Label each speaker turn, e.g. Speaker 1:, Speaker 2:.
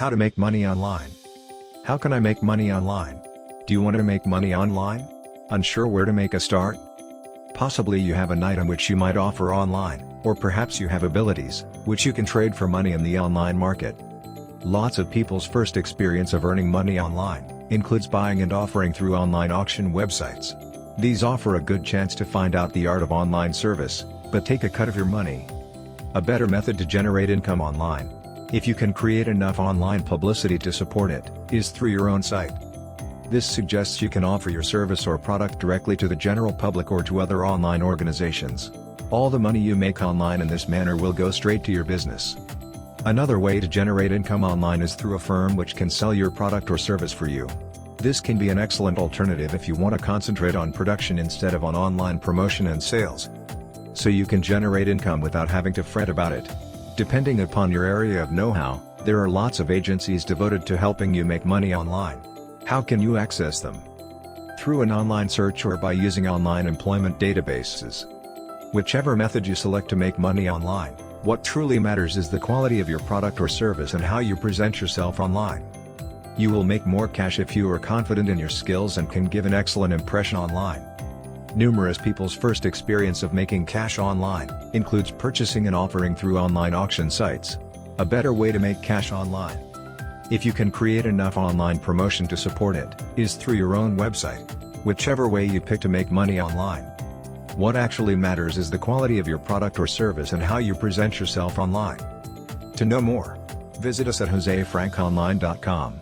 Speaker 1: How to make money online. How can I make money online? Do you want to make money online? Unsure where to make a start? Possibly you have an item which you might offer online, or perhaps you have abilities, which you can trade for money in the online market. Lots of people's first experience of earning money online includes buying and offering through online auction websites. These offer a good chance to find out the art of online service, but take a cut of your money. A better method to generate income online, if you can create enough online publicity to support it, is through your own site. This suggests you can offer your service or product directly to the general public or to other online organizations. All the money you make online in this manner will go straight to your business. Another way to generate income online is through a firm which can sell your product or service for you. This can be an excellent alternative if you want to concentrate on production instead of on online promotion and sales. So you can generate income without having to fret about it. Depending upon your area of know-how, there are lots of agencies devoted to helping you make money online. How can you access them? Through an online search or by using online employment databases. Whichever method you select to make money online, what truly matters is the quality of your product or service and how you present yourself online. You will make more cash if you are confident in your skills and can give an excellent impression online. Numerous people's first experience of making cash online includes purchasing and offering through online auction sites. A better way to make cash online, if you can create enough online promotion to support it, is through your own website. Whichever way you pick to make money online. What actually matters is the quality of your product or service and how you present yourself online. To know more, visit us at josefrankonline.com.